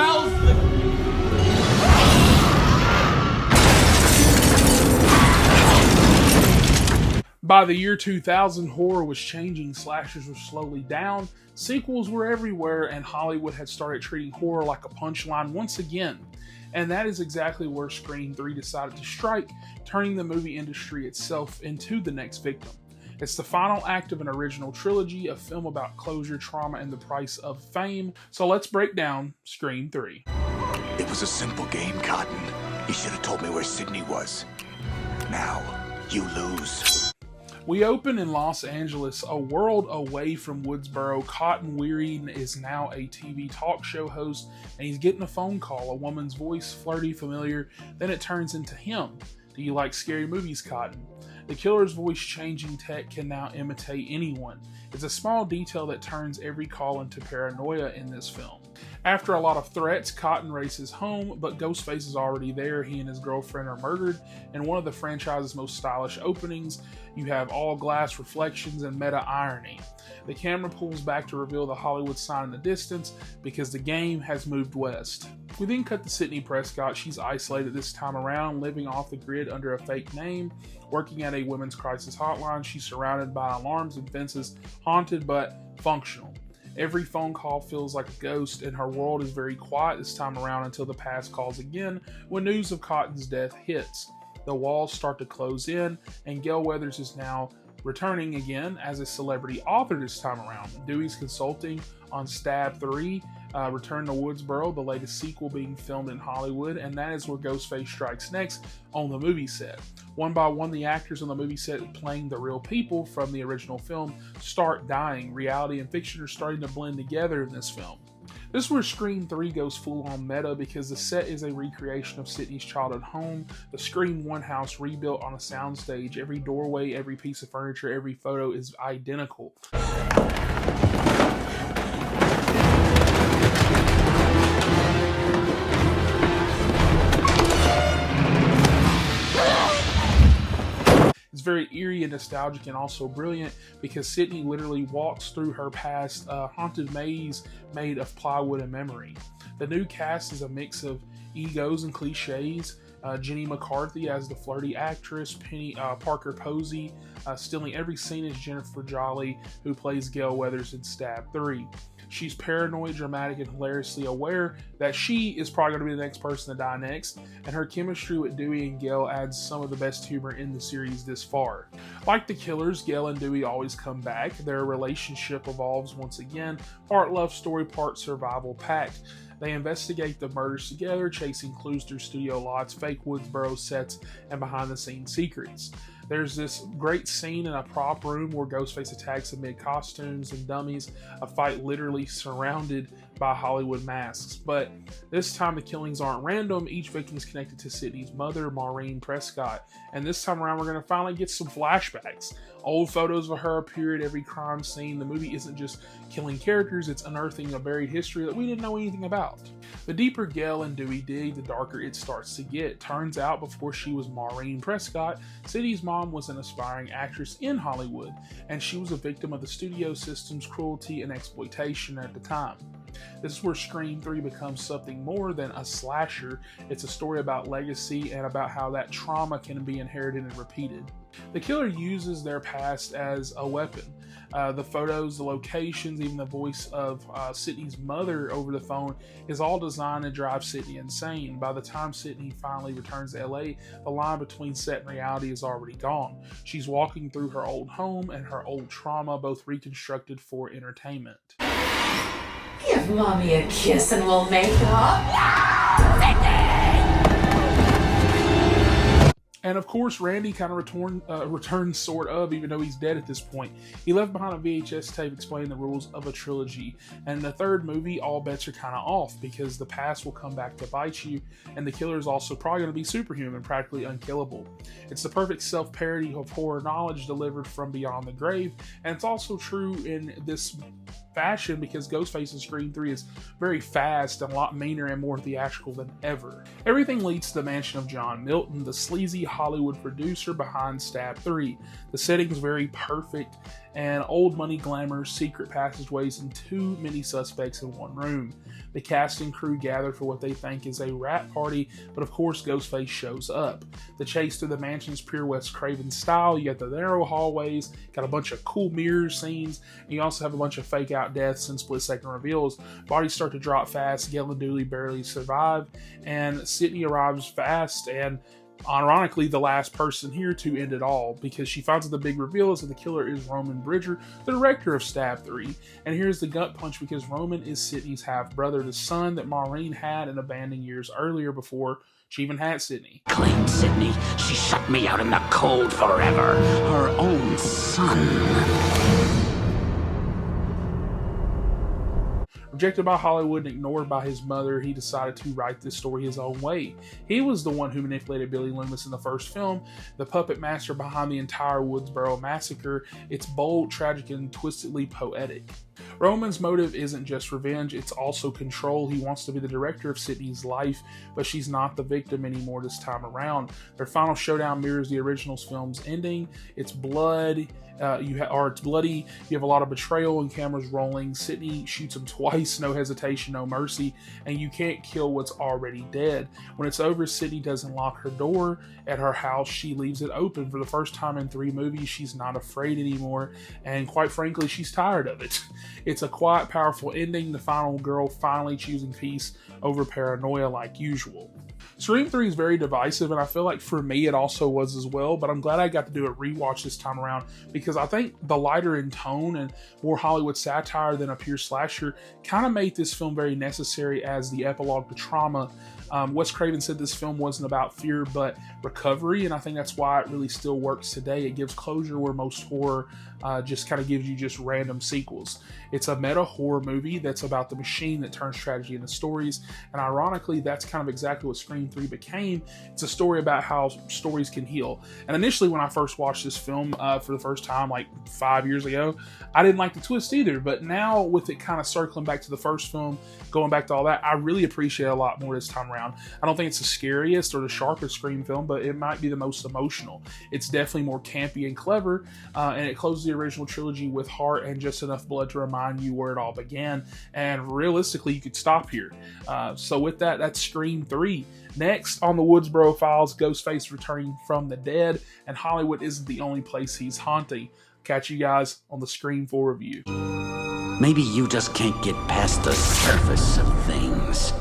smells the... By the year 2000, horror was changing, slashers were slowly down, sequels were everywhere, and Hollywood had started treating horror like a punchline once again. And that is exactly where Scream 3 decided to strike, turning the movie industry itself into the next victim. It's the final act of an original trilogy, a film about closure, trauma, and the price of fame. So let's break down Scream 3. It was a simple game, Cotton. You should have told me where Sidney was. Now, you lose. We open in Los Angeles, a world away from Woodsboro. Cotton Weary is now a TV talk show host, and he's getting a phone call, a woman's voice, flirty, familiar. Then it turns into him. Do you like scary movies, Cotton? The killer's voice-changing tech can now imitate anyone. It's a small detail that turns every call into paranoia in this film. After a lot of threats, Cotton races home, but Ghostface is already there. He and his girlfriend are murdered. In one of the franchise's most stylish openings, you have all glass reflections and meta irony. The camera pulls back to reveal the Hollywood sign in the distance because the game has moved west. We then cut to Sidney Prescott. She's isolated this time around, living off the grid under a fake name, working at a women's crisis hotline. She's surrounded by alarms and fences, haunted but functional. Every phone call feels like a ghost, and her world is very quiet this time around until the past calls again when news of Cotton's death hits. The walls start to close in, and Gale Weathers is now returning again as a celebrity author this time around. Dewey's consulting on Stab 3, Return to Woodsboro, the latest sequel being filmed in Hollywood, and that is where Ghostface strikes next on the movie set. One by one, the actors on the movie set playing the real people from the original film start dying. Reality and fiction are starting to blend together in this film. This is where Scream 3 goes full-on meta because the set is a recreation of Sidney's childhood home, the Scream 1 house rebuilt on a soundstage. Every doorway, every piece of furniture, every photo is identical. It's very eerie and nostalgic and also brilliant because Sidney literally walks through her past haunted maze made of plywood and memory. The new cast is a mix of egos and cliches. Jenny McCarthy as the flirty actress, Parker Posey stealing every scene as Jennifer Jolly, who plays Gale Weathers in Stab 3. She's paranoid, dramatic, and hilariously aware that she is probably going to be the next person to die next, and her chemistry with Dewey and Gale adds some of the best humor in the series this far. Like the killers, Gale and Dewey always come back. Their relationship evolves once again, part love story, part survival pack. They investigate the murders together, chasing clues through studio lots, fake Woodsboro sets, and behind-the-scenes secrets. There's this great scene in a prop room where Ghostface attacks amid costumes and dummies, a fight literally surrounded by Hollywood masks. But this time the killings aren't random. Each victim is connected to Sidney's mother, Maureen Prescott. And this time around we're going to finally get some flashbacks. Old photos of her appear at every crime scene. The movie isn't just killing characters, it's unearthing a buried history that we didn't know anything about. The deeper Gale and Dewey dig, the darker it starts to get. Turns out before she was Maureen Prescott, Sidney's mom was an aspiring actress in Hollywood, and she was a victim of the studio system's cruelty and exploitation at the time. This is where Scream 3 becomes something more than a slasher. It's a story about legacy and about how that trauma can be inherited and repeated. The killer uses their past as a weapon. The photos, the locations, even the voice of Sidney's mother over the phone is all designed to drive Sidney insane. By the time Sidney finally returns to LA, the line between set and reality is already gone. She's walking through her old home and her old trauma, both reconstructed for entertainment. Give Mommy a kiss and we'll make up. And of course, Randy kind of returns sort of, even though he's dead at this point. He left behind a VHS tape explaining the rules of a trilogy. And in the third movie, all bets are kind of off because the past will come back to bite you, and the killer is also probably going to be superhuman, practically unkillable. It's the perfect self-parody of horror knowledge delivered from beyond the grave, and it's also true in this fashion because Ghostface in Scream 3 is very fast and a lot meaner and more theatrical than ever. Everything leads to the mansion of John Milton, the sleazy Hollywood producer behind Stab 3. The setting is very perfect and old money glamour, secret passageways, and too many suspects in one room. The cast and crew gather for what they think is a rat party, but of course Ghostface shows up. The chase through the mansion's pure Wes Craven style. You got the narrow hallways, got a bunch of cool mirror scenes, and you also have a bunch of fake out deaths and split-second reveals. Bodies start to drop fast, Gale and Dewey barely survive, and Sidney arrives fast and ironically the last person here to end it all, because she finds that the big reveal is that the killer is Roman Bridger, the director of Stab 3. And here's the gut punch, because Roman is Sidney's half-brother, the son that Maureen had and abandoned years earlier before she even had Sidney. Claimed Sidney. She shut me out in the cold forever. Her own son. Rejected by Hollywood and ignored by his mother, he decided to write this story his own way. He was the one who manipulated Billy Loomis in the first film, the puppet master behind the entire Woodsboro massacre. It's bold, tragic, and twistedly poetic. Roman's motive isn't just revenge, it's also control. He wants to be the director of Sidney's life, but she's not the victim anymore this time around. Their final showdown mirrors the original film's ending. It's blood. It's bloody. You have a lot of betrayal and cameras rolling. Sidney shoots him twice, no hesitation, no mercy, and you can't kill what's already dead. When it's over, Sidney doesn't lock her door at her house. She leaves it open. For the first time in 3 movies, she's not afraid anymore, and quite frankly, she's tired of it. It's a quiet, powerful ending, the final girl finally choosing peace over paranoia like usual. Scream 3 is very divisive, and I feel like for me it also was as well, but I'm glad I got to do a rewatch this time around, because I think the lighter in tone and more Hollywood satire than a pure slasher kind of made this film very necessary as the epilogue to trauma. Wes Craven said this film wasn't about fear but recovery, and I think that's why it really still works today. It gives closure where most horror just kind of gives you just random sequels. It's a meta horror movie that's about the machine that turns tragedy into stories, and ironically that's kind of exactly what Scream 3 became. It's a story about how stories can heal. And initially when I first watched this film for the first time like 5 years ago, I didn't like the twist either, but now with it kind of circling back to the first film, going back to all that, I really appreciate it a lot more this time around. I don't think it's the scariest or the sharpest Scream film, but it might be the most emotional. It's definitely more campy and clever, and it closes the original trilogy with heart and just enough blood to remind you where it all began. And realistically, you could stop here. So with that, that's Scream 3. Next on the Woodsboro Files, Ghostface returning from the dead, and Hollywood isn't the only place he's haunting. Catch you guys on the Scream 4 review. Maybe you just can't get past the surface of things.